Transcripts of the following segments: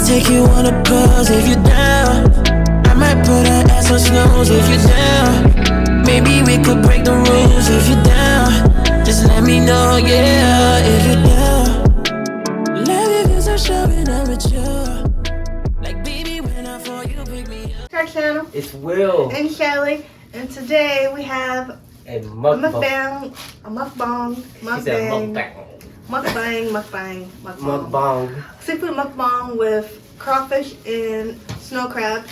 take you on a buzz if you're down. I might put an ass on snooze if you're down. Maybe we could break the rules if you're down. Just let me know, yeah, if you're down. Love you cause I'm showing up with you. Like baby, when I fall, you pick me up. Our channel. It's Will And Shelly. And today we have and a mukbang. Mukbang. Seafood mukbang with crawfish and snow crab.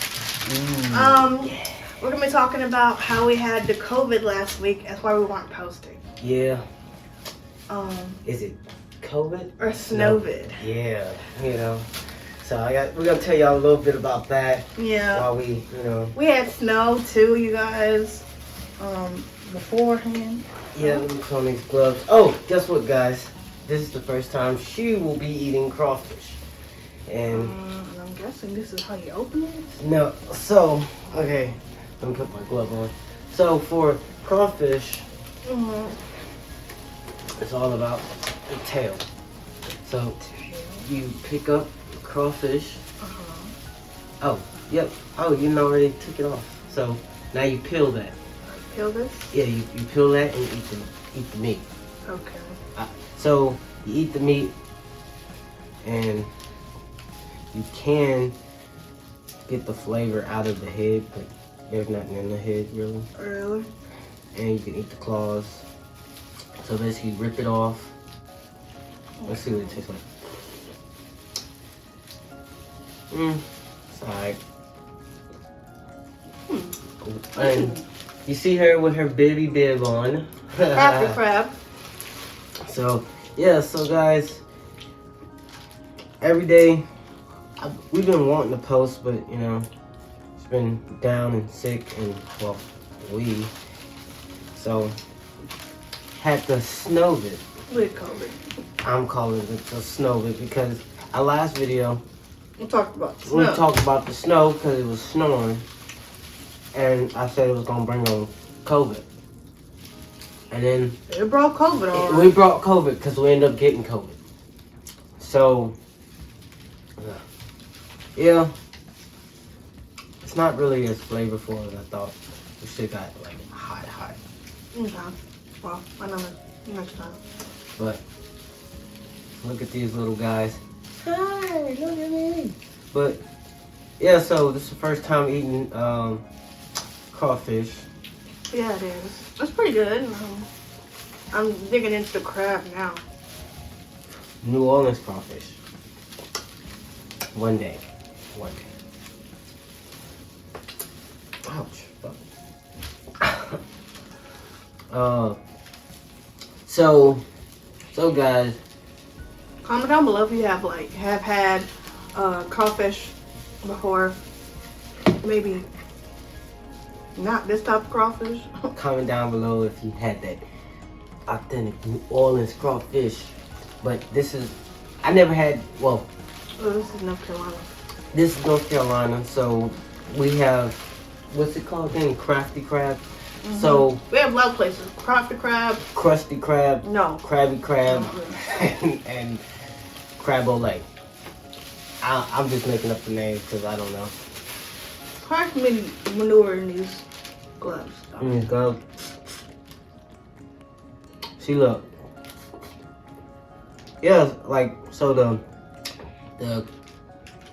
We're gonna be talking about how we had the COVID last week. That's why we weren't posting. Yeah. Is it COVID or snowvid? Yeah. You know. So we're gonna tell y'all a little bit about that. Yeah. While we had snow too, you guys. Beforehand. Yeah. Let me put on these gloves. Oh, guess what, guys? This is the first time she will be eating crawfish. And I'm guessing this is how you open it? no, so, okay, let me put my glove on. So for crawfish, it's all about the tail. So you pick up the crawfish. Oh, yep. Oh, you already took it off. So now you peel that. Peel this? Yeah, you peel that and eat the meat. Okay. So you eat the meat, and you can get the flavor out of the head, but there's nothing in the head really. Really? And you can eat the claws. So basically rip it off. Let's see what it tastes like. It's alright. And you see her with her baby bib on. Happy crab. So yeah, so guys, every day we've been wanting to post, but you know, it's been down and sick, and well, so had to snow it. We call it. I'm calling it the snow it because our last video we talked about the snow. We talked about the snow because it was snowing, and I said it was gonna bring on COVID. And then it brought COVID on. We brought COVID because we ended up getting COVID. So, yeah, it's not really as flavorful as I thought. We should got like hot. Okay. Well, another next time. But look at these little guys. Hi, look at me. But yeah, so this is the first time eating crawfish. Yeah, it is. That's pretty good. I'm digging into the crab now. New Orleans crawfish. One day. Ouch. So guys, comment down below if you have had crawfish before. Maybe not this type of crawfish. Comment down below if you had that authentic New Orleans crawfish. But this is, I never had, well. Oh, this is North Carolina. This is North Carolina, so we have, what's it called again? Crafty crab. So we have a lot of places. Crafty crab. Crusty crab. No. Krabby crab. and crab ole. I'm just making up the names because I don't know. It's hard for me to maneuver in these gloves. These gloves. See, look. Yeah, like, so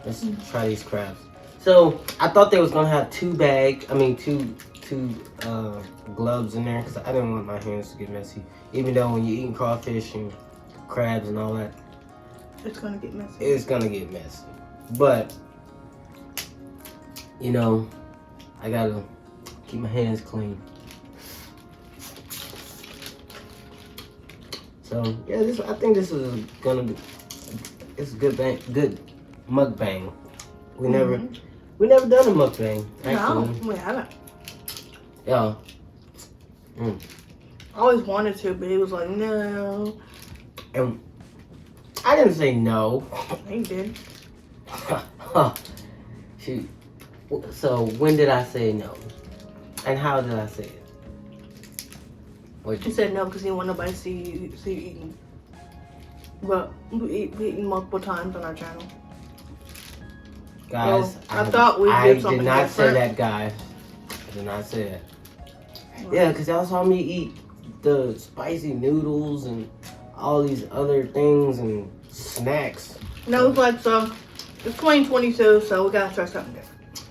let's try these crabs. So I thought they was gonna have two gloves in there because I didn't want my hands to get messy. Even though when you're eating crawfish and crabs and all that, it's gonna get messy. It's gonna get messy. But you know, I gotta keep my hands clean. So yeah, I think this is gonna be it's a good mukbang. We never done a mukbang actually. No, we haven't. Yeah. I always wanted to, but he was like, no. And I didn't say no. He did. Shoot. So when did I say no? And how did I say it? He said no because he didn't want nobody to see you eating. But we eaten multiple times on our channel. Guys, I thought we I did something did not say different. that, guys. I did not say that. Yeah, because y'all saw me eat the spicy noodles and all these other things and snacks. No, it's like so. It's 2022, so we gotta try something different.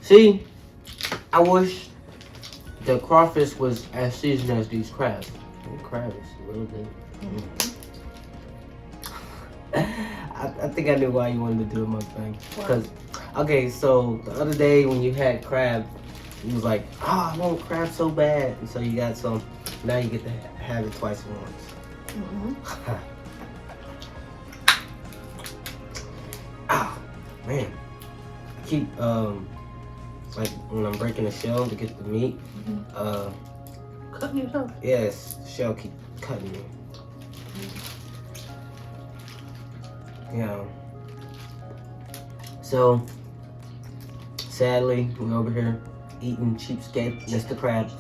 See, I wish the crawfish was as seasoned as these crabs. The crab is a little bit. I think I knew why you wanted to do a mukbang. Because, okay, so the other day when you had crab, you was like, oh, I want crab so bad. And so you got some. Now you get to have it twice at once. Oh, man. I keep, like when I'm breaking the shell to get the meat, Cutting yourself? yes, the shell keep cutting me. Yeah. So, sadly, we're over here eating cheapskate Mr. Krabs.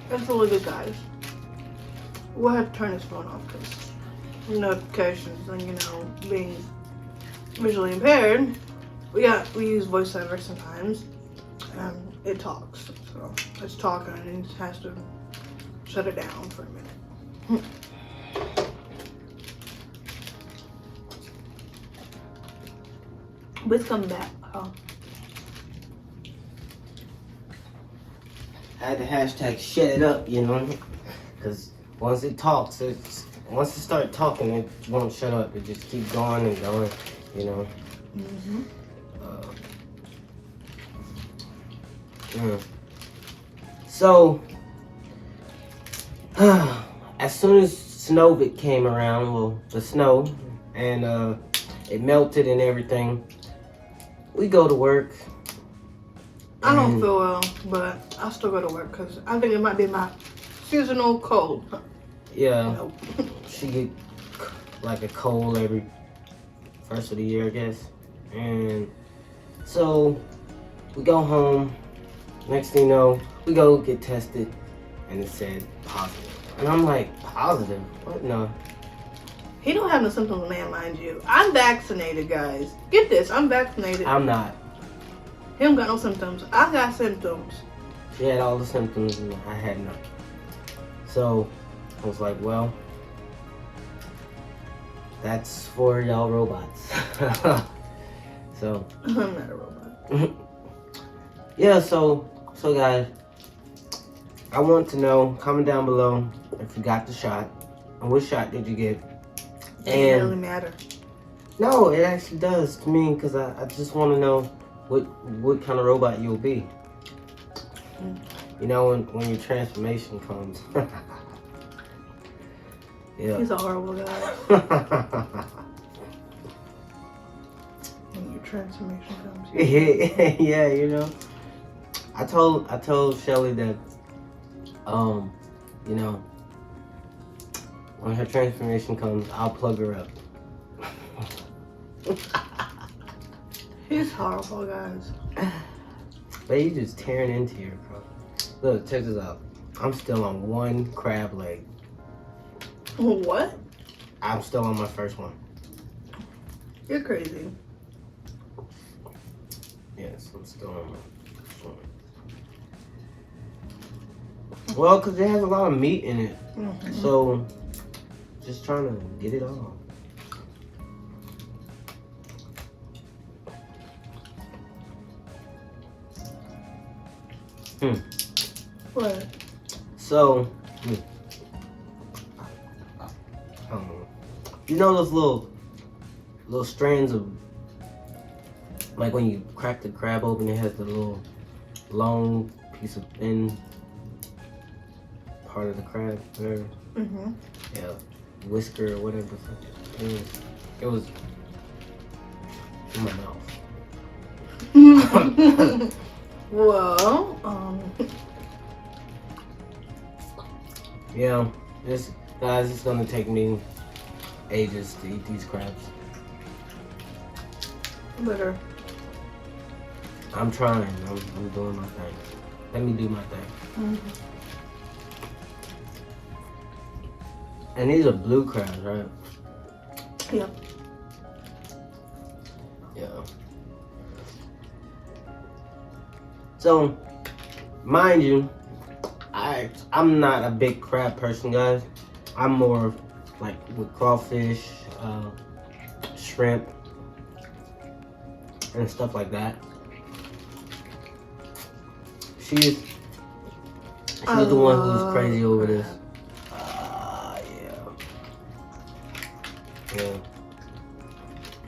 That's really good, guys. We'll have to turn this phone off because notifications and, you know, being visually impaired, we use voiceover sometimes. It talks, so it's talking and it has to shut it down for a minute. But it's coming back. Oh. I had to hashtag shut it up, you know, because once it talks, once it starts talking, it won't shut up. It just keeps going and going, you know. So, as soon as Snowvik came around, well, the snow, and it melted and everything, we go to work. I don't feel well, but I still go to work because I think it might be my seasonal cold. Yeah, Nope. she get like a cold every first of the year, I guess. And so we go home. Next thing you know, we go get tested, and it said positive. And I'm like, positive? What? No. He don't have no symptoms, man, mind you. I'm vaccinated, guys. Get this, I'm vaccinated. I'm not. He don't got no symptoms. I got symptoms. She had all the symptoms, and I had none. So I was like, well, that's for y'all robots. So I'm not a robot. yeah, so guys, I want to know, comment down below if you got the shot and what shot did you get. It doesn't really matter. No, it actually does to me, because I just want to know what kind of robot you'll be. You know, when your transformation comes. Yeah. He's a horrible guy. When your transformation comes. Yeah, you know. I told Shelly that, you know, when her transformation comes, I'll plug her up. He's horrible, guys. But you just tearing into your bro. Look, check this out. I'm still on one crab leg. What? I'm still on my first one. You're crazy. Yes, I'm still on my first one. Well, because it has a lot of meat in it. So, just trying to get it all. What? So, you know those little strands of, like when you crack the crab open, it has the little long piece of thin part of the crab, whatever. Yeah, whisker or whatever the fuck it is. It was in my mouth. Well, Yeah, guys, it's gonna take me ages to eat these crabs. better I'm trying. I'm doing my thing. Let me do my thing. Mm-hmm. And these are blue crabs, right? Yep. Yeah. So, mind you, I'm not a big crab person, guys. I'm more like with crawfish, shrimp, and stuff like that. She's the one who's crazy over this. Yeah.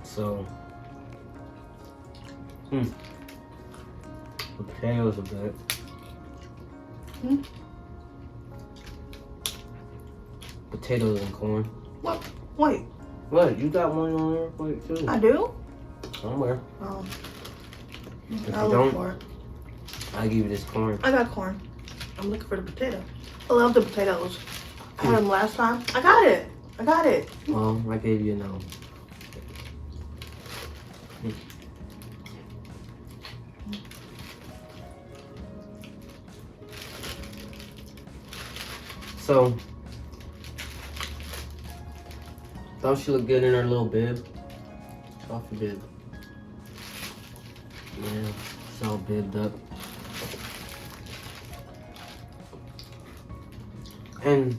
So, potatoes a bit. Potatoes and corn. What? Wait. What? You got one on your plate too? I do? Somewhere. Oh. If I'll you look don't, for it. I'll give you this corn. I got corn. I'm looking for the potato. I love the potatoes. I had them last time. I got it. Well, I gave you no. So, don't she look good in her little bib? It's off the bib. Yeah, it's all bibbed up. And,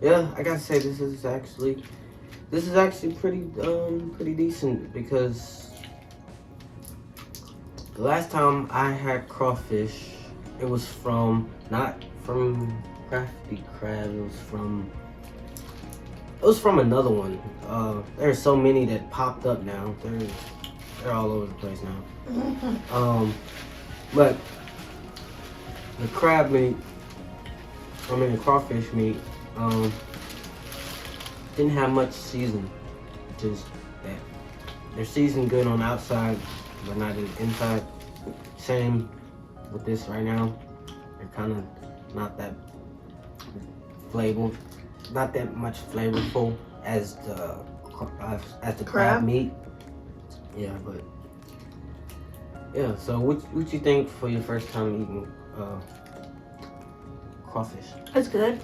yeah, I gotta say this is actually pretty decent, because the last time I had crawfish, it was not from Crafty Crab, it was from another one. There's so many that popped up now. They're all over the place now. But the crab meat, the crawfish meat, didn't have much season. Just that they're seasoned good on the outside, but not in the inside. Same with this right now. They're kind of not that flavorful, not that much flavorful as the crab meat. Yeah, but yeah. So what you think for your first time eating crawfish? It's good.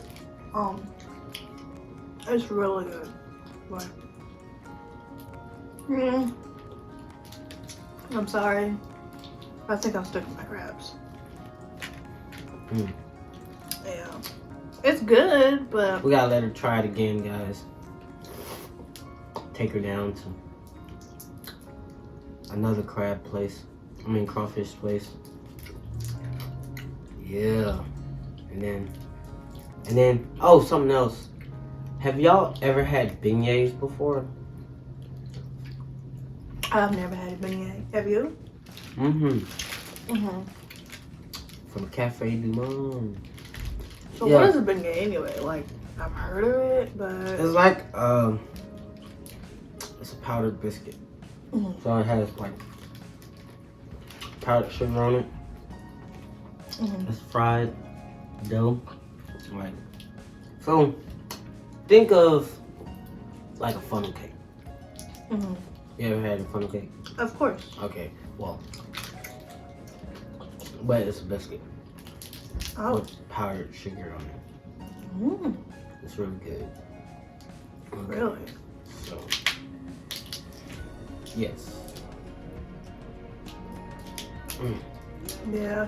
It's really good. But, I'm sorry. I think I'm sticking with my crabs. Yeah. It's good, but we gotta let her try it again, guys. Take her down to another crawfish place. Yeah. And then, oh, something else. Have y'all ever had beignets before? I've never had a beignet. Have you? From Cafe Du Monde. So what is a beignet anyway? Like, I've heard of it, but it's like it's a powdered biscuit. So it has like powdered sugar on it. It's fried dough. Like, so think of like a funnel cake. You ever had a funnel cake? Of course. Okay, well, but it's a biscuit with powdered sugar on it. It's really good. Okay. Really? So, yes. Yeah.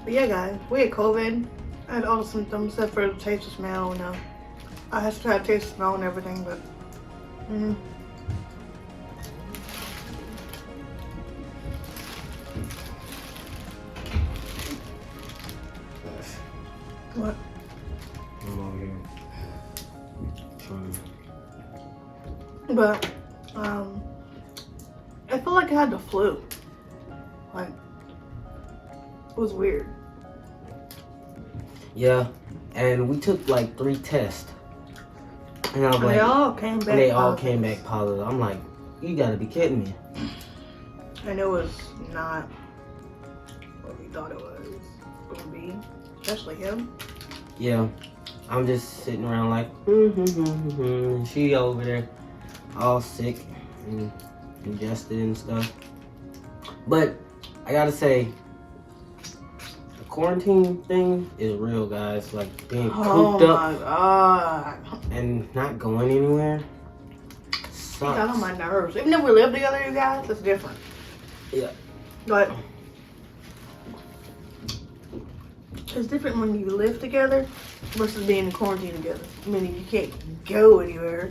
But yeah, guys, we had COVID. I had all the symptoms except for the taste and smell. You know, I had to try to taste and smell and everything, but. What? I'm over here trying. But I feel like I had the flu. Like, it was weird. Yeah, and we took like 3 tests, and I was like, they all came back. They all came back positive. I'm like, you gotta be kidding me. And it was not what we thought it was gonna be, especially him. Yeah, I'm just sitting around like, and she over there all sick and congested and stuff. But I gotta say, the quarantine thing is real, guys. Like being cooped up my God. and not going anywhere It sucks. got on my nerves. Even if we live together, you guys, it's different. Yeah. But it's different when you live together versus being in quarantine together. I mean, you can't go anywhere.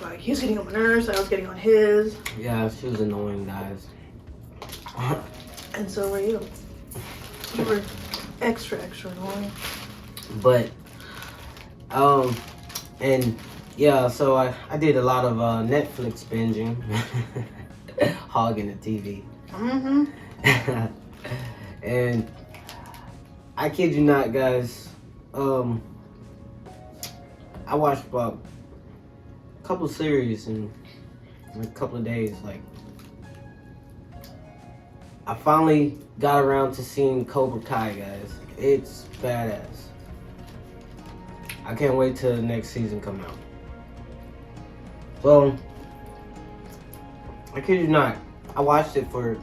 Like, he's getting on my nerves, I was getting on his. Yeah, she was annoying, guys. And so were you. You were extra annoying. But, and yeah, so I did a lot of Netflix binging, hogging the TV. Mm-hmm. And I kid you not, guys, I watched about a couple series in a couple of days. Like, I finally got around to seeing Cobra Kai, guys. It's badass. I can't wait till the next season come out. So, I kid you not, I watched it for,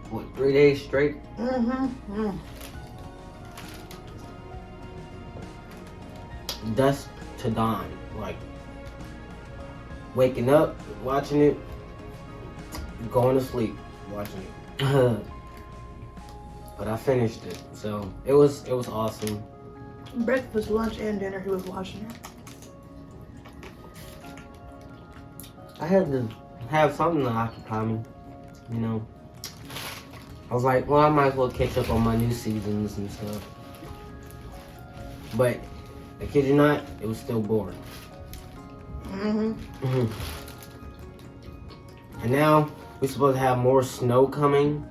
what, 3 days straight? Mm-hmm. Dusk to dawn. Like, waking up, watching it, going to sleep, watching it. But I finished it, so it was awesome. Breakfast, lunch, and dinner, he was watching it. I had to have something to occupy me, you know. I was like, well, I might as well catch up on my new seasons and stuff. But I kid you not, it was still boring. Mm-hmm. And now we're supposed to have more snow coming,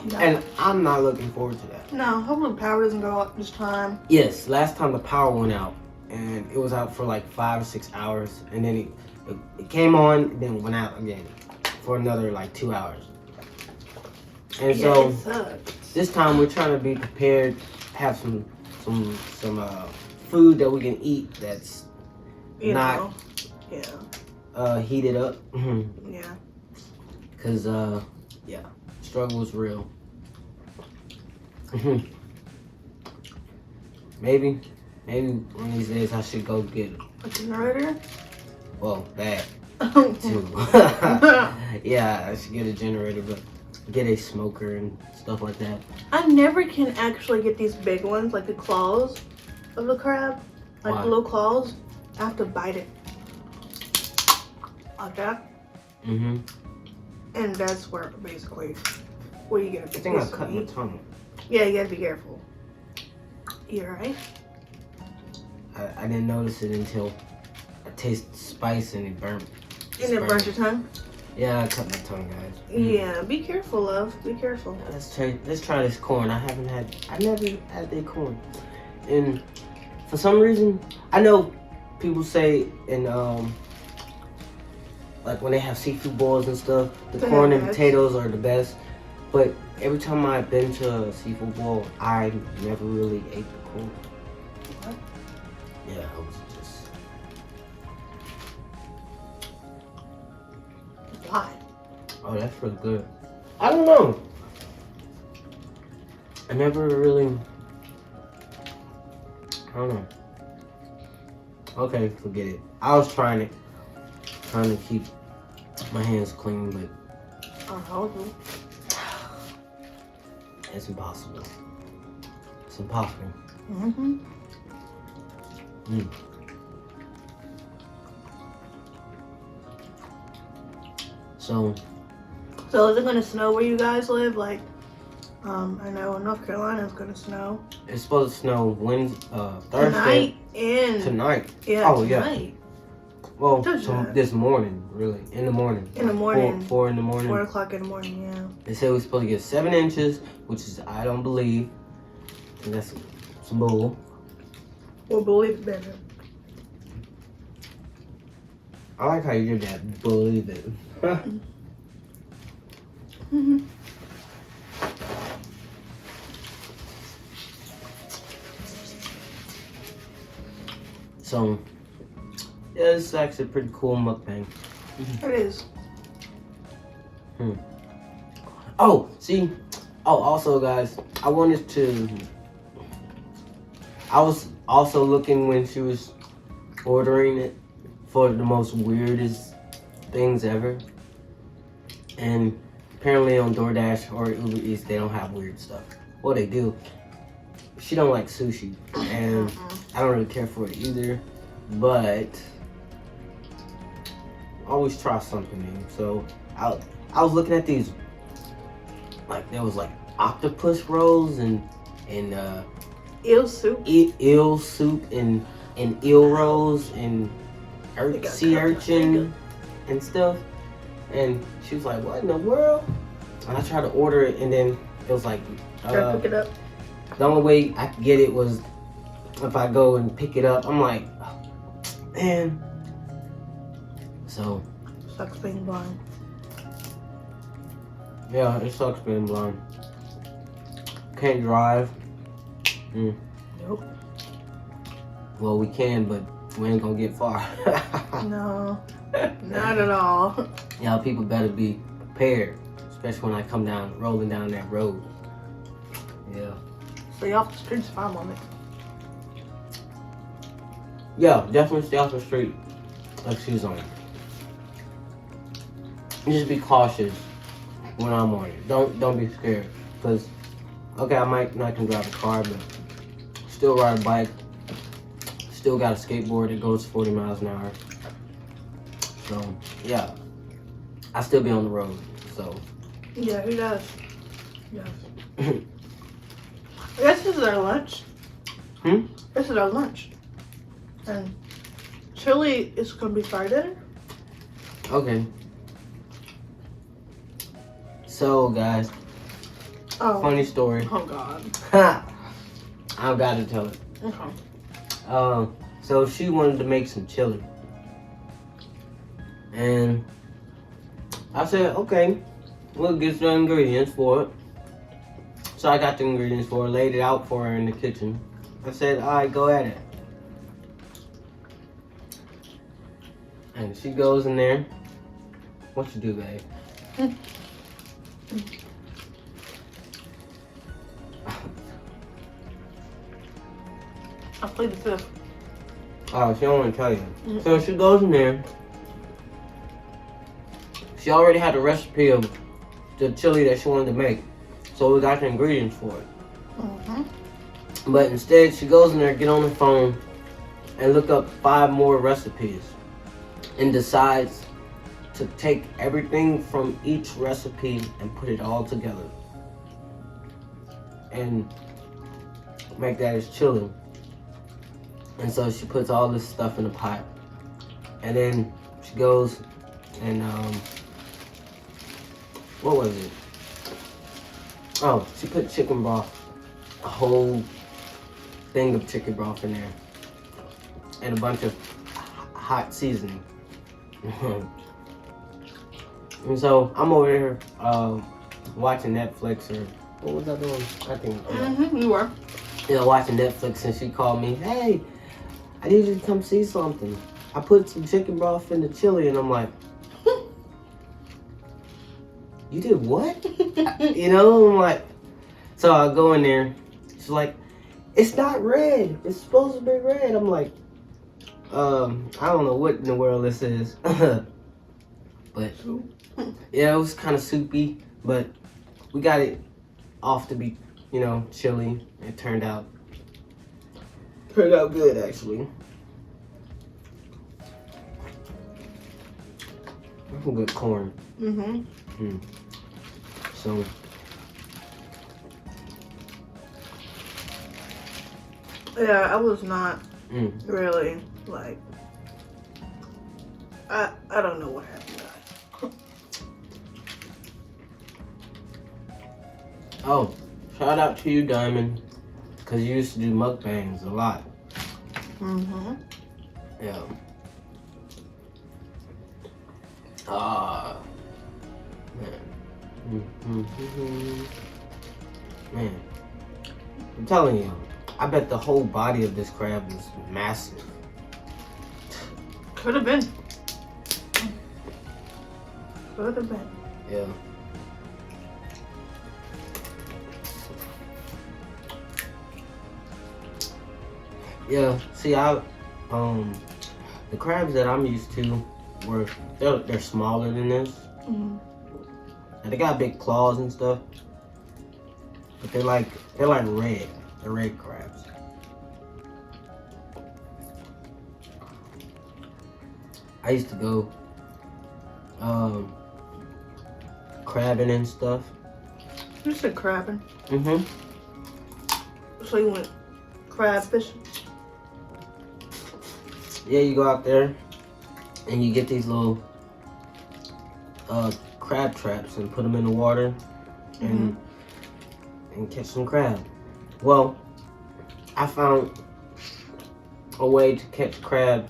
No. and I'm not looking forward to that. No, hopefully the power doesn't go out this time. Yes, last time the power went out, and it was out for like 5 or 6 hours, and then it came on, and then went out again for another like 2 hours. And Yeah, so it sucks. this time we're trying to be prepared, have some food that we can eat that's You not know. Yeah. heated up. Yeah. Cause yeah, struggle is real. maybe one of these days I should go get A generator? well that too. Yeah, I should get a generator, but get a smoker and stuff like that. I never can actually get these big ones, like the claws of the crab. Like Why? the little claws. I have to bite it. Like that. Mm-hmm. And that's where basically where you get a I big think I piece of cut my meat. tongue. Yeah, you gotta be careful. You alright? I didn't notice it until I tasted spice and it burnt. And it burnt your tongue? Yeah, I cut my tongue, guys. Yeah, be careful, love. Be careful. Let's try this corn. I never had that corn. And for some reason, I know people say in like when they have seafood boils and stuff, the They're corn the and best. potatoes are the best. But every time I've been to a seafood boil, I never really ate the corn. What? Yeah, I was just Why? oh, that's really good. I don't know. I never really. I don't know. Okay, forget it. I was trying to keep my hands clean, but I hope. it's impossible. It's impossible. Mm-hmm. Mm. So is it gonna snow where you guys live? Like, I know in North Carolina it's gonna snow. it's supposed to snow Thursday Tonight and tonight. yeah, Oh, yeah. tonight. Well, Tonight. this morning, really, in the morning. In the morning. 4 in the morning. 4 o'clock in the morning, yeah. They said we're supposed to get 7 inches, which is I don't believe. And that's some bull. Or believe it better. I like how you did that. Believe it. Mm-hmm. So Yeah, it's actually a pretty cool mukbang. It is. Oh, see. Oh, also, guys, I was also looking when she was ordering it for the most weirdest things ever. And apparently on DoorDash or Uber Eats, they don't have weird stuff. Well, they do. She don't like sushi, and I don't really care for it either. But always try something new. So I was looking at these, like there was like octopus rolls and eel soup. Eel soup and eel rolls and sea urchin and stuff. And she was like, "What in the world?" And I tried to order it, and then it was like, Try to pick it up. the only way I could get it was if I go and pick it up. I'm like, oh, man. So Sucks being blind. yeah, it sucks being blind. Can't drive. Nope. Well, we can, but we ain't gonna get far. No, not at all. Y'all people better be prepared, especially when I come down, rolling down that road. Yeah. Stay off the streets if I'm on it. Yeah, definitely stay off the street like she's on. Just be cautious when I'm on it. Don't be scared, cause okay, I might not can drive a car, but still ride a bike. Still got a skateboard that goes 40 miles an hour. So yeah, I still be on the road. So Yeah, he does. Yes. I guess this is our lunch. This is our lunch. And chili is gonna be for our dinner. okay. So guys, Oh. funny story. Oh God. I've got to tell it. Okay. So she wanted to make some chili. And I said, okay, we'll get the ingredients for it. So I got the ingredients for her, laid it out for her in the kitchen. I said, all right, go at it. And she goes in there. What you do, babe? I'll play the fifth. Oh, she don't want to tell you. So she goes in there. She already had the recipe of the chili that she wanted to make. So we got the ingredients for it. But instead, she goes in there, get on the phone, and look up 5 more recipes. And decides to take everything from each recipe and put it all together. And make that as chili. And so she puts all this stuff in a pot. And then she goes and, what was it? Oh, she put chicken broth, a whole thing of chicken broth in there. And a bunch of hot seasoning. And so I'm over here watching Netflix or, what was I doing? I think, You were. you know, watching Netflix, and she called me, hey, I need you to come see something. I put some chicken broth in the chili, and I'm like, you did what? You know, I'm like, so I go in there. She's like, it's not red. It's supposed to be red. I'm like, I don't know what in the world this is. But yeah, it was kind of soupy, but we got it off to be, you know, chili. It turned out good, actually. Some good corn. So yeah, I was not really like. I don't know what happened. oh, shout out to you, Diamond, because you used to do mukbangs a lot. Yeah. Man. Man. I'm telling you, I bet the whole body of this crab is massive. Could have been. Could have been. Yeah. Yeah. See, the crabs that I'm used to they're smaller than this. Mm-hmm. And they got big claws and stuff. But they're like red. They're red crabs. I used to go crabbing and stuff. You said crabbing. Mm-hmm. So you went crab fishing? Yeah, you go out there and you get these little crab traps and put them in the water and catch some crab. Well, I found a way to catch crab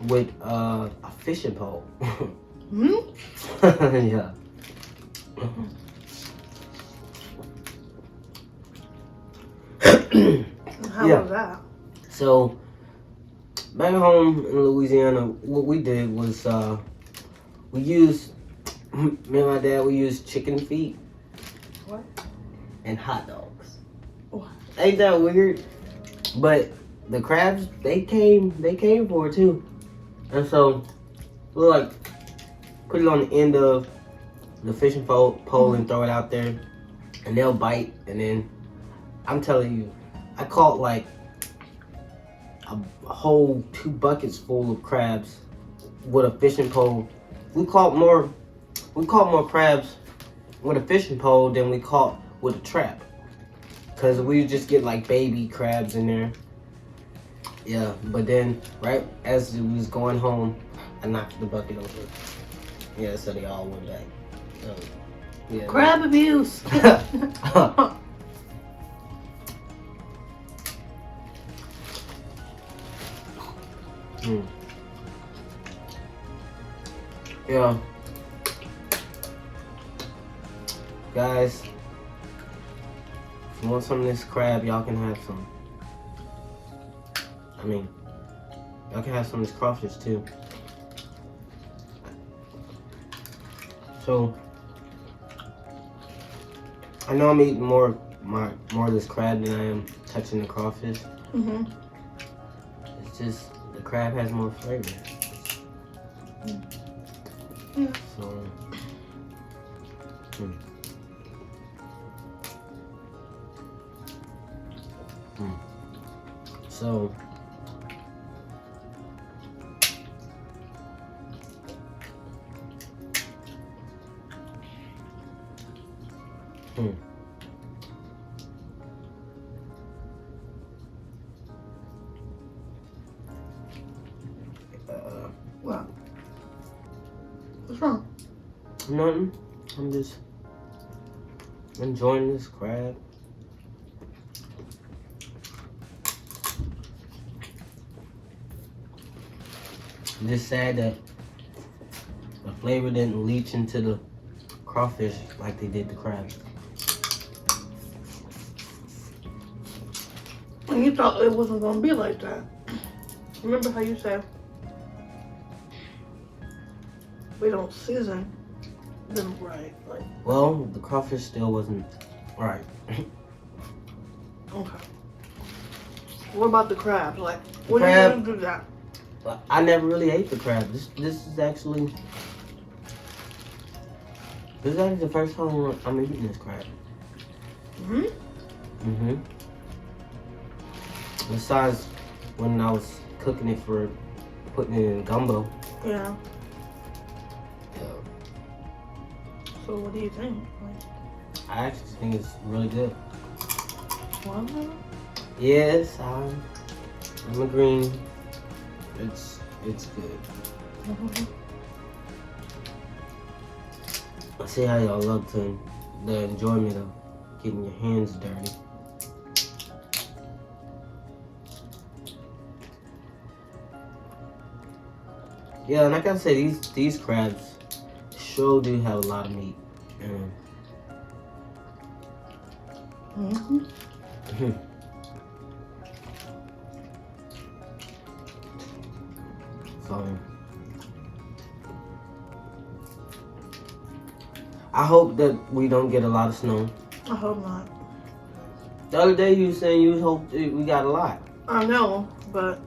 with a fishing pole. Yeah. How was that? So back home in Louisiana, what we did was we used, me and my dad, we used chicken feet. What? And hot dogs. What? Ain't that weird? But the crabs, they came for it too. And so we'll like put it on the end of the fishing pole and throw it out there, and they'll bite. And then I'm telling you, I caught like a whole 2 buckets full of crabs with a fishing pole. We caught more crabs with a fishing pole than we caught with a trap, cause we just get like baby crabs in there. Yeah, but then right as we was going home, I knocked the bucket over. Yeah, so they all went back. So, yeah. Crab abuse. Yeah. Guys, if you want some of this crab, y'all can have some. I mean, y'all can have some of this crawfish too. So, I know I'm eating more of this crab than I am touching the crawfish. Mm-hmm. It's just the crab has more flavor. Yeah. So, so What? What's wrong? Nothing. I'm just enjoying this crab. I'm just sad that the flavor didn't leach into the crawfish like they did the crab. And you thought it wasn't gonna be like that. Remember how you said we don't season them right? Like, well, the crawfish still wasn't right. okay. What about the crabs? Like, what crab, are you gonna do that? I never really ate the crab. This is actually the first time I'm eating this crab. Besides when I was cooking it for putting it in gumbo. Yeah. Yeah. So what do you think? Like, I actually think it's really good. well, Yes, I'm agreeing. It's good. I see how y'all love the enjoyment of getting your hands dirty. Yeah, and like I said, these crabs sure do have a lot of meat. So I hope that we don't get a lot of snow. I hope not. The other day you were saying you hope we got a lot. I know, but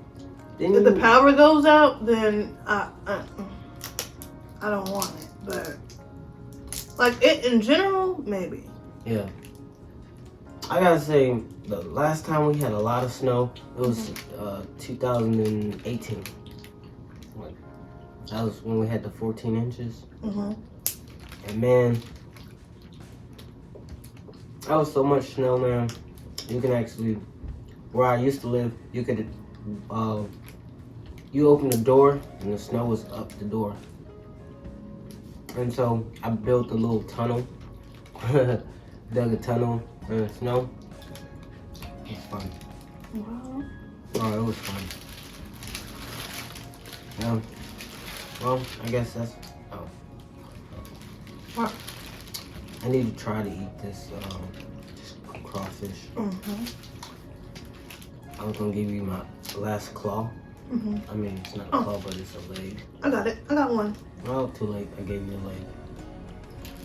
Didn't if the you? power goes out, then I don't want it. But like it in general, maybe. Yeah. I gotta say, the last time we had a lot of snow, it was 2018. That was when we had the 14 inches. And man, that was so much snow, man. You can actually, where I used to live, you could, you open the door and the snow was up the door. And so I built a little tunnel, dug a tunnel in the snow. It was fun. Wow. Oh, it was fun. Yeah. Well, I guess that's. Oh. What? I need to try to eat this crawfish. I was gonna give you my last claw. I mean, it's not a claw, but it's a leg. I got it. I got one. Well, too late. I gave you a leg.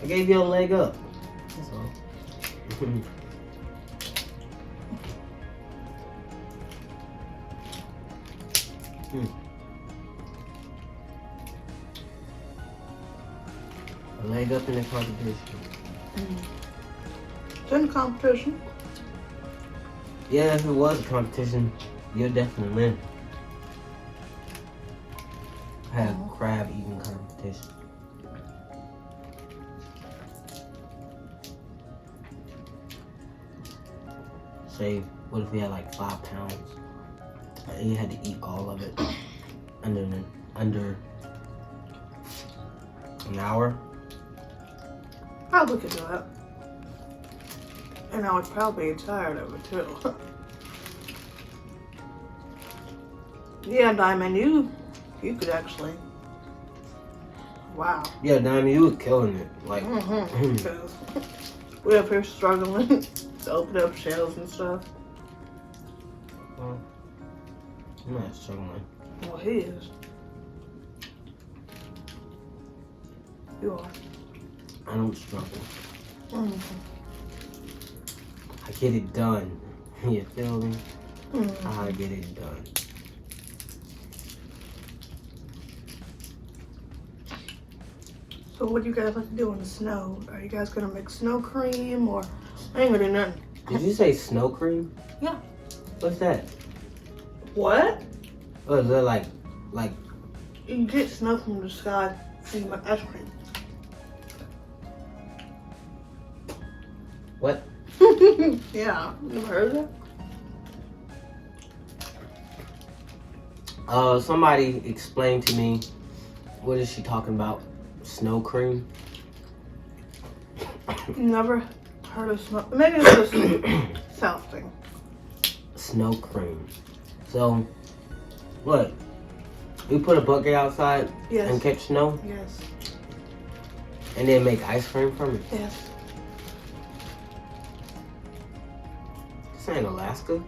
I gave you a leg up. That's all. A leg up in the competition. It's in the competition. Yeah, if it was a competition, you'd definitely win. I had a crab eating competition. Say, what if we had like 5 pounds? And you had to eat all of it under an hour? Probably could do it. And I would probably be tired of it too. Yeah, Diamond, you could actually. Wow. Yeah, Diamond, you were killing it. Like, Because we're up here struggling to open up shells and stuff. well, I'm not struggling. Well, he is. You are. I don't struggle. I get it done. You feel me? I get it done. So what do you guys like to do in the snow? Are you guys gonna make snow cream or I ain't gonna do nothing? Did you say snow cream? Yeah. What's that? What? Oh, is that like You can get snow from the sky and you make ice cream. what? Yeah, you never heard of that? Somebody explained to me, what is she talking about? Snow cream? You never heard of snow? Maybe it's just South thing. Snow cream. So, what? We put a bucket outside Yes. and catch snow Yes. and then make ice cream from it? Yes. This ain't Alaska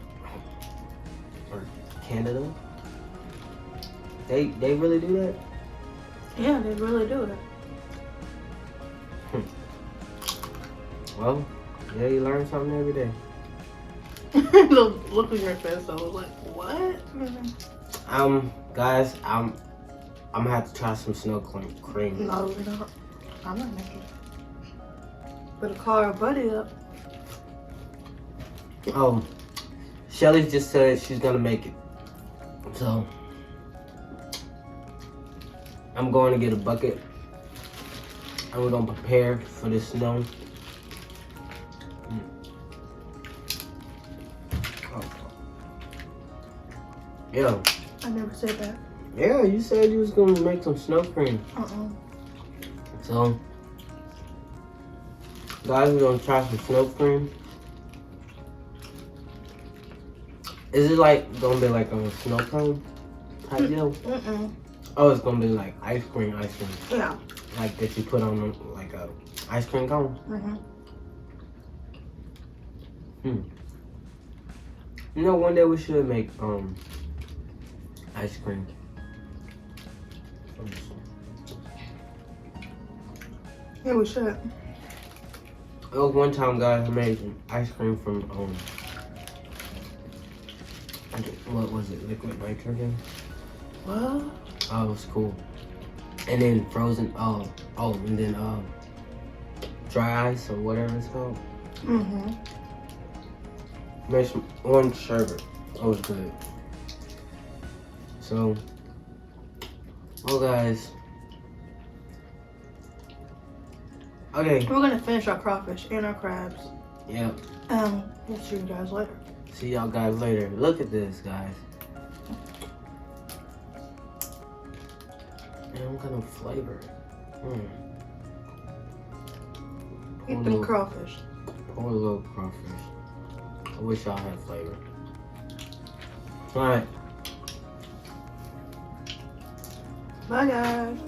or Canada. They really do that? Yeah, they really do it. Well, yeah, you learn something every day. The look on your face, I was like, what? Guys, I'm gonna have to try some snow cream. No, you're not. I'm not making it. Better call our buddy up. Shelly just said she's gonna make it. So, I'm going to get a bucket and we're gonna prepare for the snow. Yeah. I never said that. Yeah, you said you was gonna make some snow cream. So, guys, we're gonna try some snow cream. Is it like gonna be like a snow cone type deal? Oh, it's gonna be like ice cream. Yeah. Like that you put on like a ice cream cone. You know, one day we should make ice cream. Yeah, we should. Oh, one time, guys, I made ice cream from what was it? Liquid nitrogen. What? Oh, it was cool. And then frozen. And then dry ice or whatever it's called. Mm-hmm. Made some orange sherbet. That was good. So, well, guys. Okay. We're gonna finish our crawfish and our crabs. Yep. We'll see you guys later. See y'all guys later. Look at this, guys. And I'm gonna flavor it. Eat them crawfish. Poor little crawfish. I wish y'all had flavor. Alright. Bye, guys.